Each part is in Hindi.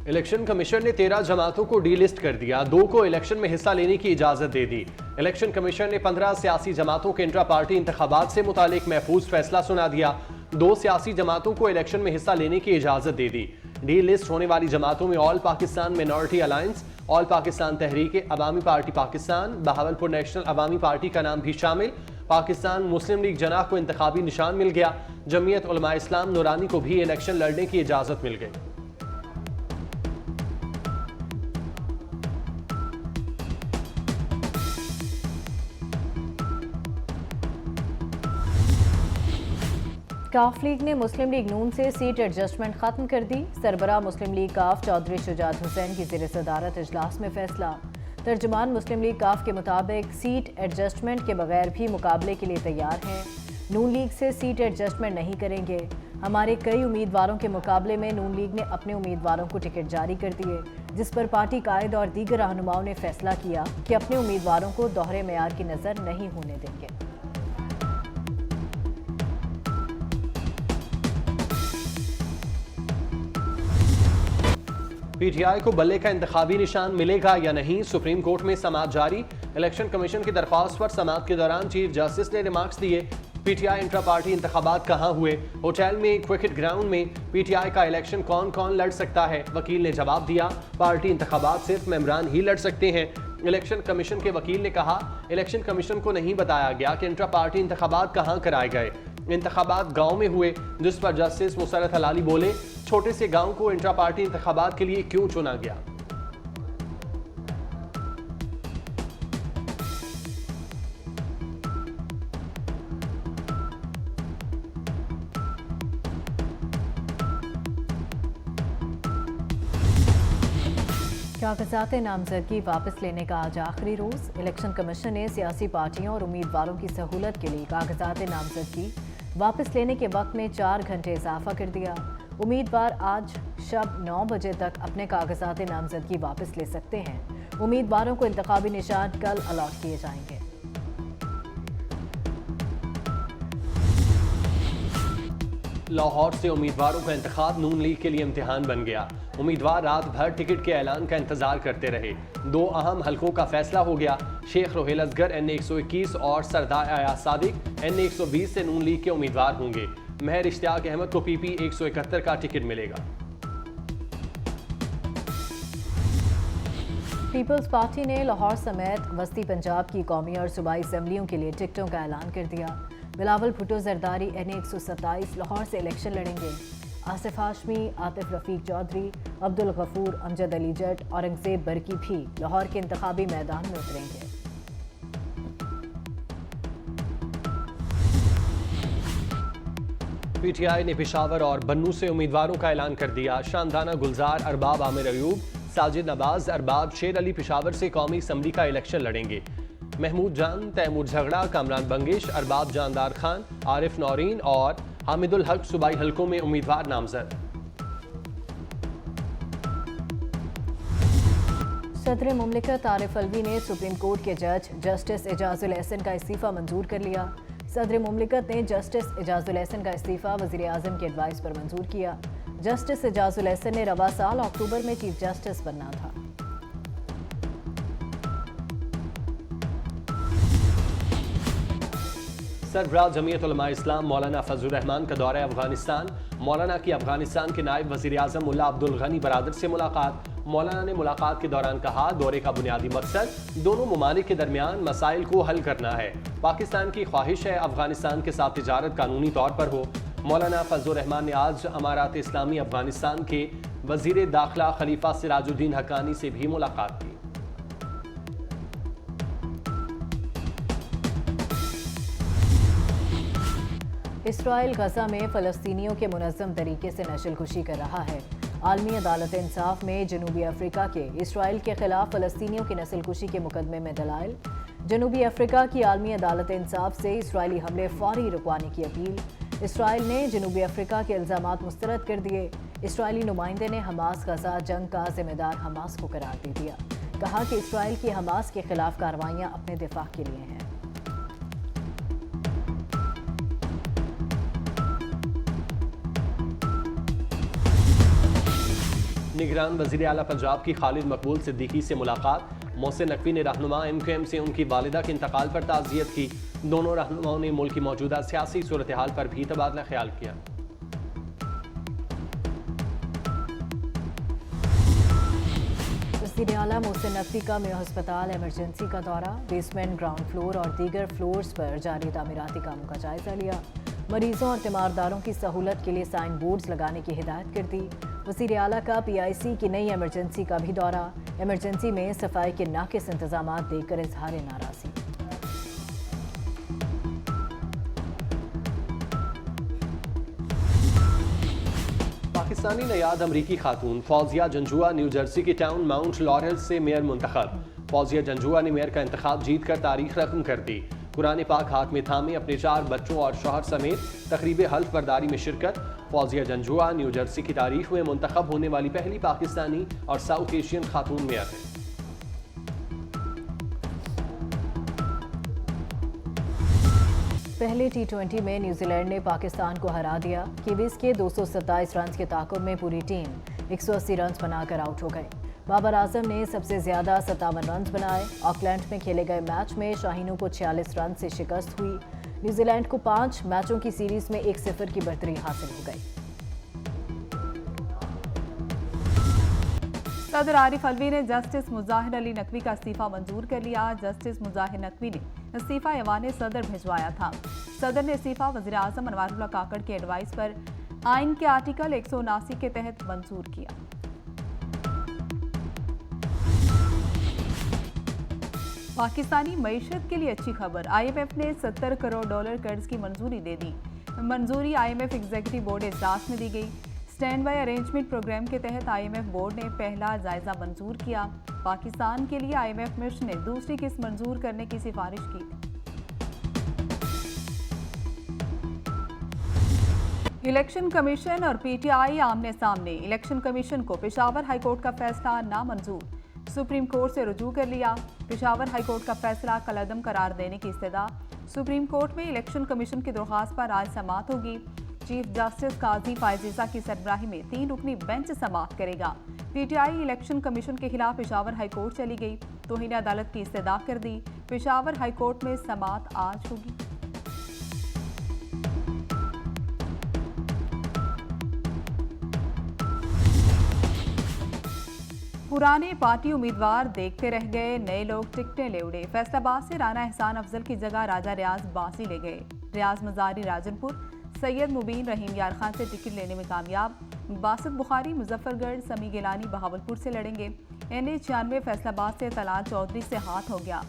इलेक्शन कमीशन ने 13 जमातों को डीलिस्ट कर दिया, 2 को इलेक्शन में हिस्सा लेने की इजाजत दे दी। इलेक्शन कमीशन ने 15 सियासी जमातों के इंट्रा पार्टी इंतखाबात से मुतालिक महफूज फैसला सुना दिया। 2 सियासी जमातों को इलेक्शन में हिस्सा लेने की इजाजत दे दी। डीलिस्ट होने वाली जमातों में all Pakistan minority alliance, all Pakistan Tehreek Awami party Pakistan, Bahawalpur national Awami party का नाम भी शामिल। पाकिस्तान मुस्लिम लीग जनाह को इंतखाबी निशान मिल गया। जमीयत उलमा इस्लाम नूरानी को भी इलेक्शन लड़ने की इजाजत मिल गई। काफ लीग ने मुस्लिम लीग नून से सीट एडजस्टमेंट खत्म कर दी। सरबराह मुस्लिम लीग काफ चौधरी शुजात हुसैन की ज़ेर सदारत इजलास में फैसला। तर्जुमान मुस्लिम लीग काफ के मुताबिक सीट एडजस्टमेंट के बगैर भी मुकाबले के लिए तैयार हैं। नून लीग से सीट एडजस्टमेंट नहीं करेंगे। हमारे कई उम्मीदवारों के मुकाबले में नून लीग ने अपने उम्मीदवारों को टिकट जारी कर दिए, जिस पर पार्टी कायद और दीगर रहनुमाओं ने फैसला किया कि अपने उम्मीदवारों को दोहरे मेयार की नज़र नहीं होने देंगे। पीटीआई को बल्ले का इंतखाबी निशान मिलेगा या नहीं, सुप्रीम कोर्ट में समाअत जारी। इलेक्शन कमीशन की दरख्वास्त पर समाअत के दौरान चीफ जस्टिस ने रिमार्क्स दिए। पीटीआई इंट्रा पार्टी इंतखाबात कहाँ हुए? होटल में, क्रिकेट ग्राउंड में। पीटीआई का इलेक्शन कौन कौन लड़ सकता है? वकील ने जवाब दिया, पार्टी इंतखाबात सिर्फ मेंबरान ही लड़ सकते हैं। इलेक्शन कमीशन के वकील ने कहा, इलेक्शन कमीशन को नहीं बताया गया कि इंट्रा पार्टी इंतखाबात कहाँ कराए गए। इंतखाबात गांव में हुए, जिस पर जस्टिस मुसरत हलाली बोले, छोटे से गांव को इंट्रा पार्टी इंतखाबात के लिए क्यों चुना गया? कागजात नामजदगी वापस लेने का आज आखिरी रोज। इलेक्शन कमीशन ने सियासी पार्टियों और उम्मीदवारों की सहूलत के लिए कागजात नामजदगी वापस लेने के वक्त में 4 घंटे इजाफा कर दिया। उम्मीदवार आज शब 9 बजे तक अपने कागजात नामजदगी वापस ले सकते हैं। उम्मीदवारों को इंतखाबी निशान कल अलॉट किए जाएंगे। लाहौर से उम्मीदवारों का इंतखाब नून लीग के लिए इम्तिहान बन गया। उम्मीदवार रात भर टिकट के ऐलान का इंतजार करते रहे। 2 अहम हलकों का फैसला हो गया। शेख रोहेल असगर NA-121 और सरदार अयाज सादिक NA-120 से नून लीग के उम्मीदवार होंगे। महर इश्तियाक अहमद को PP 171 का टिकट मिलेगा। पीपल्स पार्टी ने लाहौर समेत वस्ती पंजाब की कौमी और सूबाई असम्बलियों के लिए टिकटों का ऐलान कर दिया। बिलावल भुट्टो जरदारी NA-127 लाहौर से इलेक्शन लड़ेंगे। आसिफ हाशमी, आतिफ रफीक चौधरी, अब्दुल गफूर, अमजद अली जट, औरंगजेब बरकी भी लाहौर के इंतखाबी मैदान में उतरेंगे। पीटीआई ने पेशावर और बन्नू से उम्मीदवारों का ऐलान कर दिया। शानदाना गुलजार अरबाब आमिर अयूब, साजिद नवाज अरबाब शेर अली पेशावर से कौमी असम्बली का इलेक्शन लड़ेंगे। महमूद जान, तैमूर झगड़ा, कामरान बंगिश, अरबाब जानदार खान, आरिफ नौरीन और हामिदुल हक सूबाई हलकों में उम्मीदवार नामजद। सदर मुमलिकत आरिफ अलवी ने सुप्रीम कोर्ट के जज जस्टिस एजाजुल एहसन का इस्तीफा मंजूर कर लिया। सदर मुमलिकत ने जस्टिस एजाजुल एहसन का इस्तीफा वज़ीर आज़म की एडवाइस पर मंजूर किया। जस्टिस एजाजुल एहसन ने रवा साल अक्टूबर में चीफ जस्टिस बनना था। सरबराह जमीयत उलमा इस्लाम मौलाना फजलुर रहमान का दौरा अफगानिस्तान। मौलाना की अफगानिस्तान के नायब वज़ीर आज़म मुल्ला अब्दुल गनी बरादर से मुलाकात। मौलाना ने मुलाकात के दौरान कहा, दौरे का बुनियादी मकसद दोनों ममालिक के दरमियान मसाइल को हल करना है। पाकिस्तान की ख्वाहिश है अफगानिस्तान के साथ तिजारत कानूनी तौर पर हो। मौलाना फजलुर रहमान ने आज अमारात इस्लामी अफगानिस्तान के वज़ीर दाखिला खलीफा सिराजुद्दीन हक्कानी से भी मुलाकात की। इसराइल गजा में फ़लस्तीनियों के मुनज़्ज़म तरीके से नस्लकुशी कर रहा है। आलमी अदालत इंसाफ में जनूबी अफ्रीका के इसराइल के खिलाफ फ़लस्तीनियों की नस्लकुशी के मुकदमे में दलाइल। जनूबी अफ्रीका की आलमी अदालत इंसाफ से इसराइली हमले फौरी रुकवाने की अपील। इसराइल ने जनूबी अफ्रीका के इल्ज़ामात मुस्तरद कर दिए। इसराइली नुमाइंदे ने हमास गजा जंग का जिम्मेदार हमास को करार दे दिया। कहा कि इसराइल की हमास के खिलाफ कार्रवाइयाँ अपने दिफा के लिए हैं। निगरान वज़ीर आला पंजाब की खालिद मकबूल सिद्दीकी से मुलाकात। मोहसिन नकवी ने रहनुमा MQM से उनकी वालिदा के इंतकाल पर ताज़ियत की। दोनों रहनुमाओं ने मुल्क की मौजूदा सियासी सूरत हाल पर भी तबादला ख्याल किया। वज़ीर आला मोहसिन नकवी का मेयो हस्पताल एमरजेंसी का दौरा। बेसमेंट, ग्राउंड फ्लोर और दीगर फ्लोर्स पर जारी तामीराती कामों का जायजा लिया। मरीजों और तीमारदारों की सहूलत के लिए साइन बोर्ड्स लगाने की हिदायत कर दी। वज़ीर आला का PIC की नई एमरजेंसी का भी दौरा। एमरजेंसी में सफाई के नाकिस इंतजाम देखकर इजहार नाराज़गी। पाकिस्तानी नयाद अमरीकी खातून फौजिया जंजुआ न्यू जर्सी की टाउन माउंट लॉरेल से मेयर मुंतखब। फौजिया जंजुआ ने मेयर का इंतखाब जीत कर तारीख रकम कर दी। कुरान पाक हाथ में थामे अपने 4 बच्चों और शौहर समेत तकरीब हल्फ बर्दारी में शिरकत। फौजिया जंजुआ न्यू जर्सी की तारीख में मुंतखब होने वाली पहली पाकिस्तानी और साउथ एशियन खातून मेयर है। पहले T20 में न्यूजीलैंड ने पाकिस्तान को हरा दिया। कीवीज के 227 रन के ताकुब में पूरी टीम 180 रन बनाकर आउट हो गई। बाबर आजम ने सबसे ज्यादा 57 रन बनाए। ऑकलैंड में खेले गए मैच में शाहीनों को 46 रन से शिकस्त हुई। न्यूजीलैंड को 5 मैचों की सीरीज में 1-0 की बढ़तरी हासिल हो गई। सदर आरिफ अलवी ने जस्टिस मुजाहिर अली नकवी का इस्तीफा मंजूर कर लिया। जस्टिस मुजाहिर नकवी ने इस्तीफा ऐवान सदर भिजवाया था। सदर ने इस्तीफा वज़ीर आज़म अनवारुल्लाह काकड़ के एडवाइस पर आइन के आर्टिकल 179 के तहत मंजूर किया। पाकिस्तानी मईशत के लिए अच्छी खबर। IMF ने $70 करोड़ कर्ज की मंजूरी दे दी। मंजूरी IMF एग्जीक्यूटिव बोर्ड इजलास में दी गई। स्टैंड बाय अरेंजमेंट प्रोग्राम के तहत IMF बोर्ड ने पहला जायजा मंजूर किया। पाकिस्तान के लिए IMF मिशन ने दूसरी किस्त मंजूर करने की सिफारिश की थी। इलेक्शन कमीशन और PTI आमने सामने। इलेक्शन कमीशन को पेशावर हाईकोर्ट का फैसला नामंजूर। सुप्रीम कोर्ट से रुजू कर लिया। पेशावर हाईकोर्ट का फैसला कलअदम करार देने की इस्तदा। सुप्रीम कोर्ट में इलेक्शन कमीशन की दरख्वास्त पर आज समाअत होगी। चीफ जस्टिस काजी फायजीजा की सरबराही में 3 रुकनी बेंच समाअत करेगा। PTI इलेक्शन कमीशन के खिलाफ पेशावर हाईकोर्ट चली गई। तौहीन अदालत की इस्तदा कर दी। पेशावर हाईकोर्ट में समाअत आज होगी। पुराने पार्टी उम्मीदवार देखते रह गए, नए लोग टिकटें ले उड़े। फैसलाबाद से राना एहसान अफजल की जगह राजा रियाज बासी ले गए। रियाज मजारी राजनपुर, सैयद मुबीन रहीम यार खान से टिकट लेने में कामयाब। बासित बुखारी मुजफ्फरगढ़, समी गिलानी बहावलपुर से लड़ेंगे। NA-96 फैसलाबाद से तलाल चौधरी से हाथ हो गया।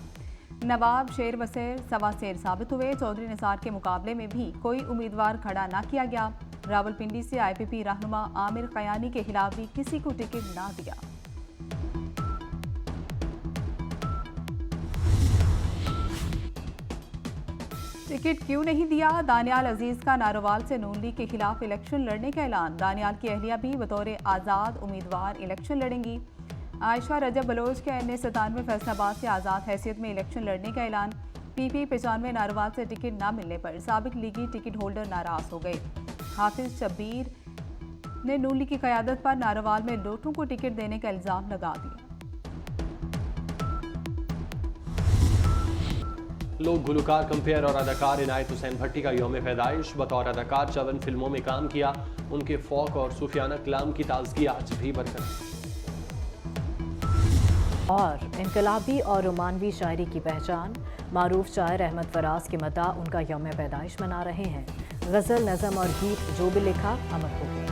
नवाब शेर वसेर सवा शेर साबित हुए। चौधरी निसार के मुकाबले में भी कोई उम्मीदवार खड़ा ना किया गया। रावलपिंडी से IPP रहनुमा आमिर कयानी के खिलाफ भी किसी को टिकट ना दिया। टिकट क्यों नहीं दिया? दानियाल अजीज का नारोवाल से नून लीग के खिलाफ इलेक्शन लड़ने का ऐलान। दानियाल की अहलिया भी बतौर आज़ाद उम्मीदवार इलेक्शन लड़ेंगी। आयशा रजब बलोच के NA-97 फैसलाबाद से आज़ाद हैसियत में इलेक्शन लड़ने का ऐलान। PP 95 नारोवाल से टिकट न मिलने पर साबिक लीगी टिकट होल्डर नाराज हो गए। हाफिज शब्बीर ने नून लीग की क़यादत पर नारोवाल में लोटों को टिकट देने का इल्ज़ाम लगा दिया। लोक गुलकार कंपेयर और अदाकार इनायत हुसैन भट्टी का यौम पैदाइश। बतौर अदाकार 54 फिल्मों में काम किया। उनके फोक और सूफियाना कलाम की ताजगी आज भी बरकरार। और इनकलाबी और रोमानवी शायरी की पहचान। मारूफ शायर अहमद फराज के मता उनका यौम पैदाइश मना रहे हैं। गज़ल, नज़म और गीत जो भी लिखा अमर हो गए।